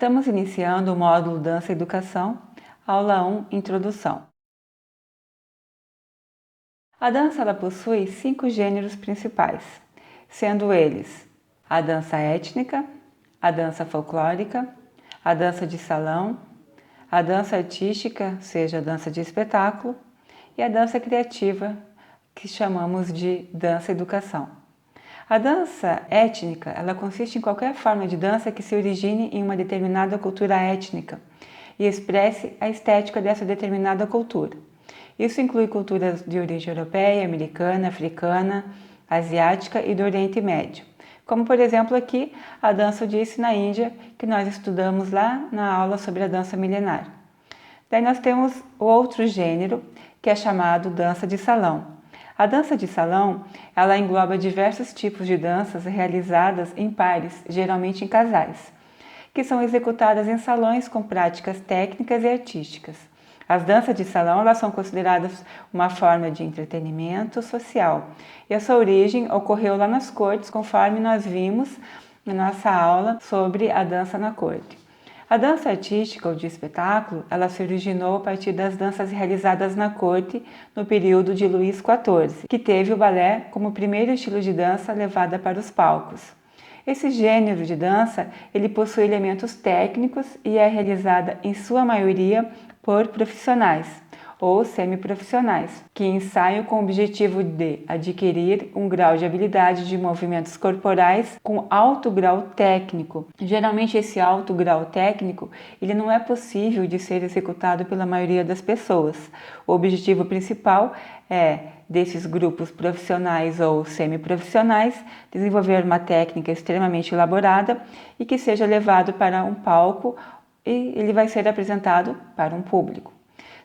Estamos iniciando o módulo Dança e Educação, aula 1, Introdução. A dança ela possui 5 gêneros principais, sendo eles a dança étnica, a dança folclórica, a dança de salão, a dança artística, seja a dança de espetáculo, e a dança criativa, que chamamos de dança-educação. A dança étnica, ela consiste em qualquer forma de dança que se origine em uma determinada cultura étnica e expresse a estética dessa determinada cultura. Isso inclui culturas de origem europeia, americana, africana, asiática e do Oriente Médio. Como, por exemplo, aqui a dança Odissi na Índia, que nós estudamos lá na aula sobre a dança milenar. Daí nós temos o outro gênero, que é chamado dança de salão. A dança de salão, ela engloba diversos tipos de danças realizadas em pares, geralmente em casais, que são executadas em salões com práticas técnicas e artísticas. As danças de salão elas são consideradas uma forma de entretenimento social e a sua origem ocorreu lá nas cortes, conforme nós vimos na nossa aula sobre a dança na corte. A dança artística ou de espetáculo, ela se originou a partir das danças realizadas na corte no período de Luís XIV, que teve o balé como primeiro estilo de dança levada para os palcos. Esse gênero de dança, ele possui elementos técnicos e é realizada em sua maioria por profissionais ou semiprofissionais, que ensaiam com o objetivo de adquirir um grau de habilidade de movimentos corporais com alto grau técnico. Geralmente esse alto grau técnico, ele não é possível de ser executado pela maioria das pessoas. O objetivo principal é desses grupos profissionais ou semiprofissionais desenvolver uma técnica extremamente elaborada e que seja levado para um palco e ele vai ser apresentado para um público.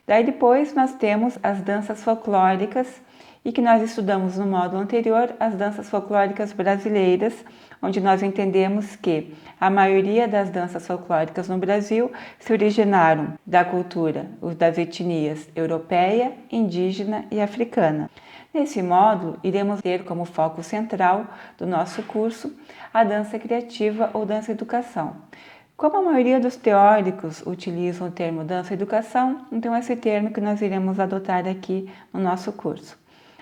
Daí depois nós temos as danças folclóricas e que nós estudamos no módulo anterior, as danças folclóricas brasileiras, onde nós entendemos que a maioria das danças folclóricas no Brasil se originaram da cultura, das etnias europeia, indígena e africana. Nesse módulo, iremos ter como foco central do nosso curso a dança criativa ou dança-educação. Como a maioria dos teóricos utilizam o termo dança-educação, então esse termo que nós iremos adotar aqui no nosso curso.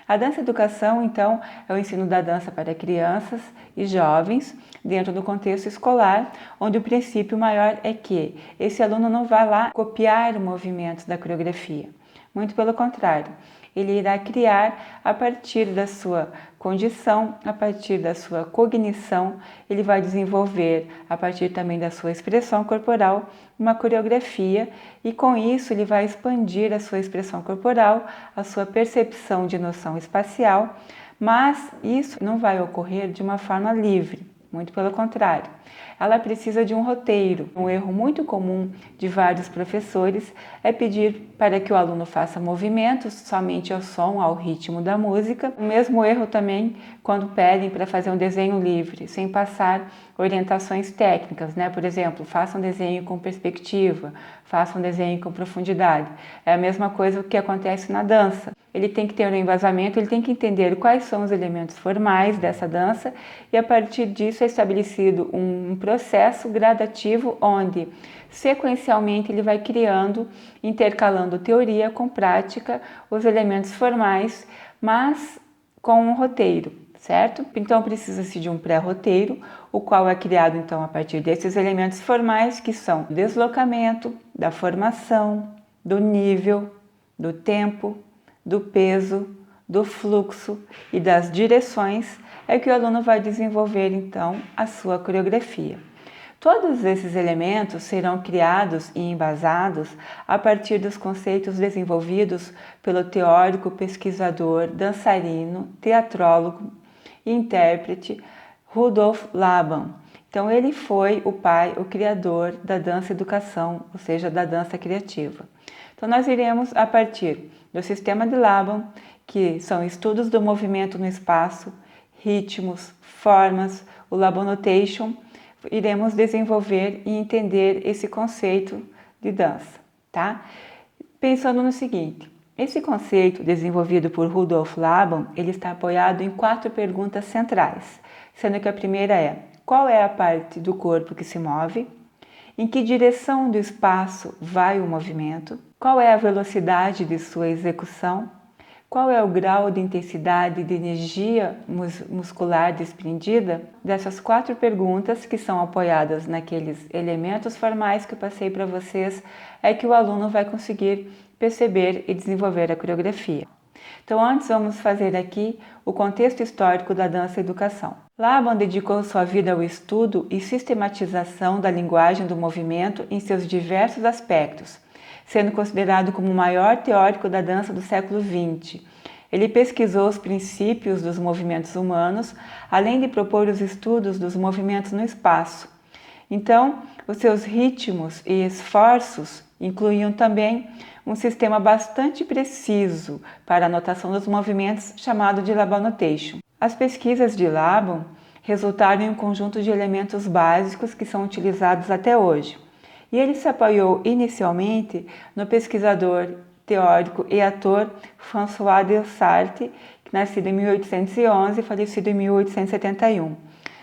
A dança-educação, então, é o ensino da dança para crianças e jovens dentro do contexto escolar, onde o princípio maior é que esse aluno não vai lá copiar o movimento da coreografia. Muito pelo contrário, ele irá criar a partir da sua condição, a partir da sua cognição, ele vai desenvolver a partir também da sua expressão corporal uma coreografia e com isso ele vai expandir a sua expressão corporal, a sua percepção de noção espacial, mas isso não vai ocorrer de uma forma livre, muito pelo contrário. Ela precisa de um roteiro. Um erro muito comum de vários professores é pedir para que o aluno faça movimentos somente ao som, ao ritmo da música. O mesmo erro também quando pedem para fazer um desenho livre, sem passar orientações técnicas, né? Por exemplo, faça um desenho com perspectiva, faça um desenho com profundidade. É a mesma coisa que acontece na dança. Ele tem que ter um embasamento, ele tem que entender quais são os elementos formais dessa dança e a partir disso é estabelecido um processo gradativo onde sequencialmente ele vai criando, intercalando teoria com prática, os elementos formais, mas com um roteiro, certo? Então precisa-se de um pré-roteiro, o qual é criado então a partir desses elementos formais que são o deslocamento, da formação, do nível, do tempo, do peso, do fluxo e das direções é que o aluno vai desenvolver então a sua coreografia. Todos esses elementos serão criados e embasados a partir dos conceitos desenvolvidos pelo teórico, pesquisador, dançarino, teatrólogo e intérprete Rudolf Laban. Então ele foi o pai, o criador da dança-educação, ou seja, da dança criativa. Então nós iremos a partir do sistema de Laban, que são estudos do movimento no espaço, ritmos, formas, o Laban Notation, iremos desenvolver e entender esse conceito de dança, tá? Pensando no seguinte, esse conceito desenvolvido por Rudolf Laban, ele está apoiado em 4 perguntas centrais, sendo que a primeira é: qual é a parte do corpo que se move? Em que direção do espaço vai o movimento? Qual é a velocidade de sua execução? Qual é o grau de intensidade de energia muscular desprendida? Dessas 4 perguntas, que são apoiadas naqueles elementos formais que eu passei para vocês, é que o aluno vai conseguir perceber e desenvolver a coreografia. Então, antes vamos fazer aqui o contexto histórico da dança e educação. Laban dedicou sua vida ao estudo e sistematização da linguagem do movimento em seus diversos aspectos, sendo considerado como o maior teórico da dança do século XX. Ele pesquisou os princípios dos movimentos humanos, além de propor os estudos dos movimentos no espaço. Então, os seus ritmos e esforços incluíam também um sistema bastante preciso para a notação dos movimentos chamado de Laban Notation. As pesquisas de Laban resultaram em um conjunto de elementos básicos que são utilizados até hoje. E ele se apoiou inicialmente no pesquisador, teórico e ator François Delsarte, nascido em 1811 e falecido em 1871.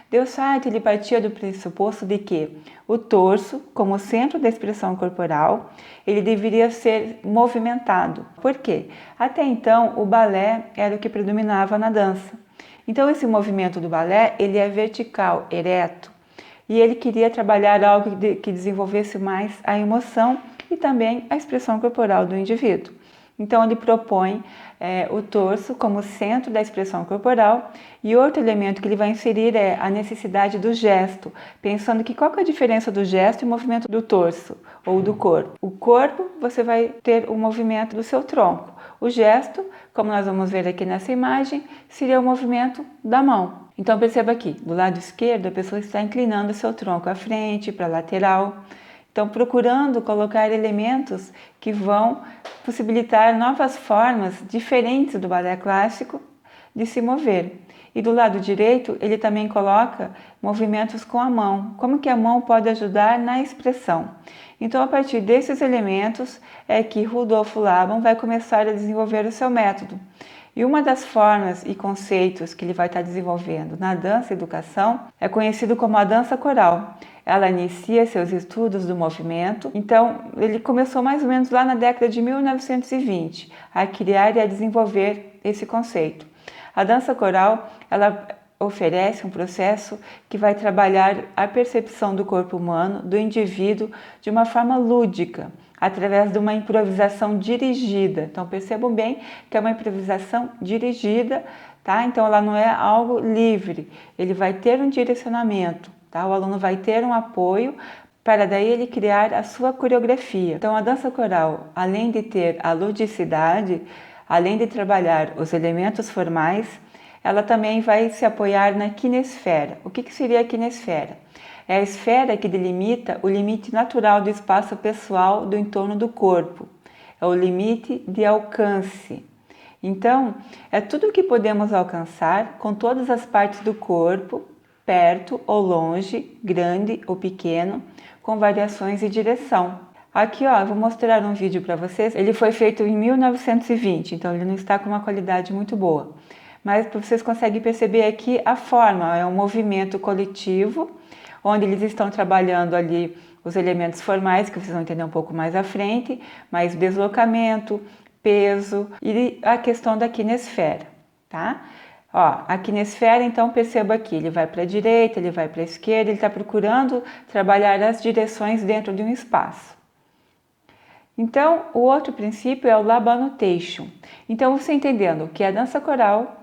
Delsarte ele partia do pressuposto de que o torso, como centro da expressão corporal, ele deveria ser movimentado. Por quê? Até então, o balé era o que predominava na dança. Então, esse movimento do balé ele é vertical, ereto, e ele queria trabalhar algo que desenvolvesse mais a emoção e também a expressão corporal do indivíduo. Então, ele propõe o torso como centro da expressão corporal, e outro elemento que ele vai inserir é a necessidade do gesto, pensando que qual que é a diferença do gesto e o movimento do torso ou do corpo. O corpo, você vai ter o movimento do seu tronco. O gesto, como nós vamos ver aqui nessa imagem, seria o movimento da mão. Então perceba aqui, do lado esquerdo a pessoa está inclinando o seu tronco à frente, para a lateral. Então procurando colocar elementos que vão possibilitar novas formas diferentes do balé clássico de se mover. E do lado direito ele também coloca movimentos com a mão, como que a mão pode ajudar na expressão. Então a partir desses elementos é que Rudolf Laban vai começar a desenvolver o seu método. E uma das formas e conceitos que ele vai estar desenvolvendo na dança e educação é conhecido como a dança coral. Ela inicia seus estudos do movimento, então ele começou mais ou menos lá na década de 1920 a criar e a desenvolver esse conceito. A dança coral, ela oferece um processo que vai trabalhar a percepção do corpo humano, do indivíduo, de uma forma lúdica, através de uma improvisação dirigida. Então percebam bem que é uma improvisação dirigida, tá? Então ela não é algo livre, ele vai ter um direcionamento, tá? O aluno vai ter um apoio para daí ele criar a sua coreografia. Então a dança coral, além de ter a ludicidade, além de trabalhar os elementos formais, ela também vai se apoiar na kinesfera. O que seria a kinesfera? É a esfera que delimita o limite natural do espaço pessoal do entorno do corpo. É o limite de alcance. Então, é tudo o que podemos alcançar com todas as partes do corpo, perto ou longe, grande ou pequeno, com variações de direção. Aqui, ó, eu vou mostrar um vídeo para vocês. Ele foi feito em 1920, então ele não está com uma qualidade muito boa. Mas vocês conseguem perceber aqui a forma, é um movimento coletivo, onde eles estão trabalhando ali os elementos formais, que vocês vão entender um pouco mais à frente, mas deslocamento, peso e a questão da kinesfera, tá? Ó, a kinesfera, então, perceba aqui, ele vai para a direita, ele vai para a esquerda, ele está procurando trabalhar as direções dentro de um espaço. Então, o outro princípio é o Laban Notation. Então, você entendendo que a dança coral,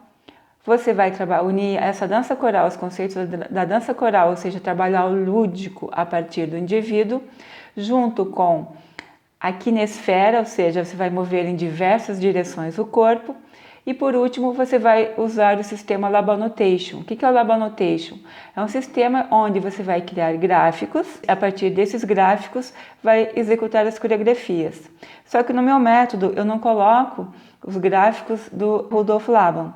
você vai unir essa dança coral, os conceitos da dança coral, ou seja, trabalhar o lúdico a partir do indivíduo, junto com a kinesfera, ou seja, você vai mover em diversas direções o corpo. E por último, você vai usar o sistema Laban Notation. O que é o Laban Notation? É um sistema onde você vai criar gráficos, a partir desses gráficos vai executar as coreografias. Só que no meu método eu não coloco os gráficos do Rudolf Laban.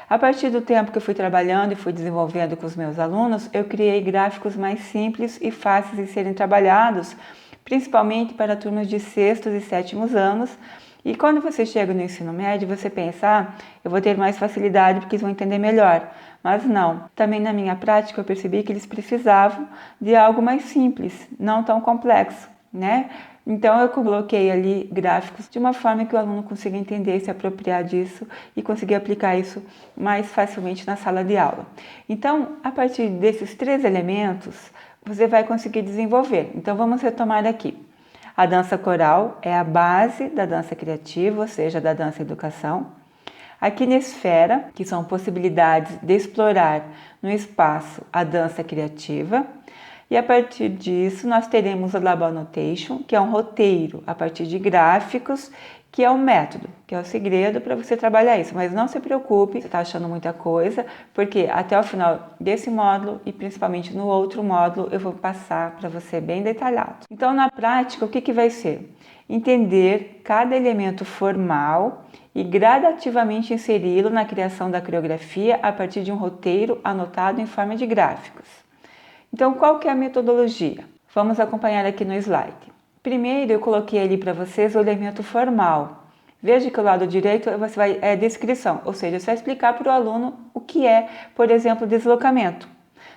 A partir do tempo que eu fui trabalhando e fui desenvolvendo com os meus alunos, eu criei gráficos mais simples e fáceis de serem trabalhados, principalmente para turmas de 6º e 7º anos, E quando você chega no ensino médio, você pensa, eu vou ter mais facilidade porque eles vão entender melhor. Mas não. Também na minha prática eu percebi que eles precisavam de algo mais simples, não tão complexo, né? Então eu coloquei ali gráficos de uma forma que o aluno consiga entender, se apropriar disso e conseguir aplicar isso mais facilmente na sala de aula. Então, a partir desses 3 elementos, você vai conseguir desenvolver. Então vamos retomar aqui. A dança coral é a base da dança criativa, ou seja, da dança educação. A kinesfera, que são possibilidades de explorar no espaço a dança criativa. E a partir disso, nós teremos o Label Notation, que é um roteiro a partir de gráficos, que é o método, que é o segredo para você trabalhar isso. Mas não se preocupe, você está achando muita coisa, porque até o final desse módulo e principalmente no outro módulo, eu vou passar para você bem detalhado. Então, na prática, o que vai ser? Entender cada elemento formal e gradativamente inseri-lo na criação da coreografia a partir de um roteiro anotado em forma de gráficos. Então, qual que é a metodologia? Vamos acompanhar aqui no slide. Primeiro, eu coloquei ali para vocês o elemento formal. Veja que o lado direito é descrição, ou seja, você vai explicar para o aluno o que é, por exemplo, deslocamento.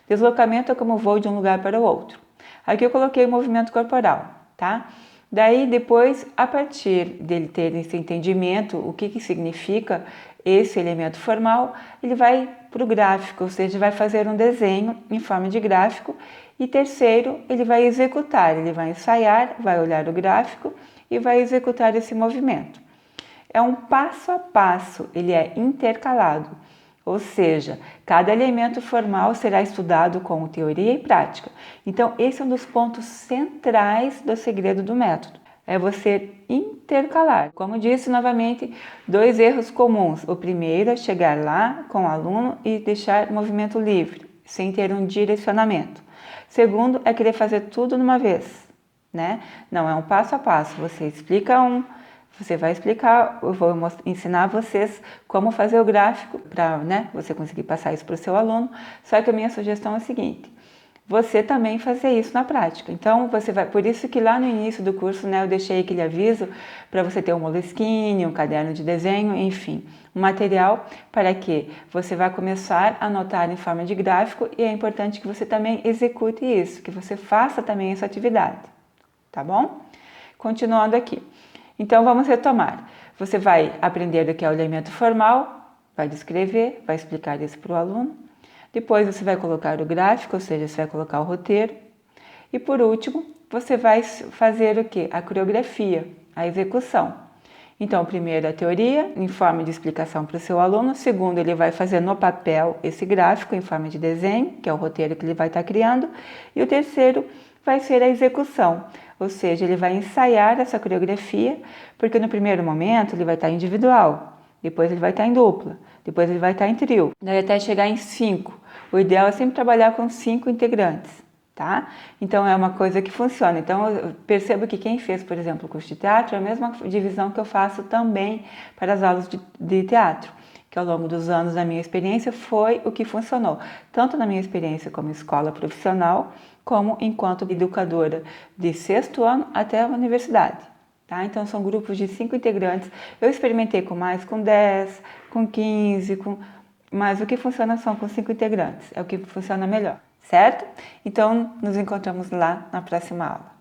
Deslocamento é como voo de um lugar para o outro. Aqui eu coloquei o movimento corporal, tá? Daí, depois, a partir dele ter esse entendimento, o que significa esse elemento formal, ele vai para o gráfico, ou seja, vai fazer um desenho em forma de gráfico. E terceiro, ele vai executar, ele vai ensaiar, vai olhar o gráfico e vai executar esse movimento. É um passo a passo, ele é intercalado. Ou seja, cada elemento formal será estudado com teoria e prática. Então, esse é um dos pontos centrais do segredo do método. É você intercalar. Como disse novamente, 2 erros comuns. O primeiro é chegar lá com o aluno e deixar o movimento livre, sem ter um direcionamento. Segundo é querer fazer tudo numa vez, né? Não, é um passo a passo. Você vai explicar, eu vou ensinar vocês como fazer o gráfico para, né, você conseguir passar isso para o seu aluno. Só que a minha sugestão é a seguinte: você também fazer isso na prática. Então, você vai, por isso que lá no início do curso, né, eu deixei aquele aviso para você ter um Moleskine, um caderno de desenho, enfim, um material para que você vai começar a anotar em forma de gráfico e é importante que você também execute isso, que você faça também essa atividade, tá bom? Continuando aqui. Então, vamos retomar. Você vai aprender o que é o elemento formal, vai descrever, vai explicar isso para o aluno. Depois você vai colocar o gráfico, ou seja, você vai colocar o roteiro. E por último, você vai fazer o quê? A coreografia, a execução. Então, primeiro a teoria, em forma de explicação para o seu aluno. Segundo, ele vai fazer no papel esse gráfico em forma de desenho, que é o roteiro que ele vai estar criando. E o terceiro vai ser a execução, ou seja, ele vai ensaiar essa coreografia, porque no primeiro momento ele vai estar individual, depois ele vai estar em dupla, depois ele vai estar em trio, daí até chegar em 5. O ideal é sempre trabalhar com 5 integrantes, tá? Então é uma coisa que funciona. Então eu percebo que quem fez, por exemplo, o curso de teatro é a mesma divisão que eu faço também para as aulas de teatro, que ao longo dos anos da minha experiência foi o que funcionou, tanto na minha experiência como escola profissional, como enquanto educadora de 6º ano até a universidade. Tá? Então são grupos de 5 integrantes. Eu experimentei com mais, com 10, com 15, mas o que funciona são com 5 integrantes, é o que funciona melhor, certo? Então nos encontramos lá na próxima aula.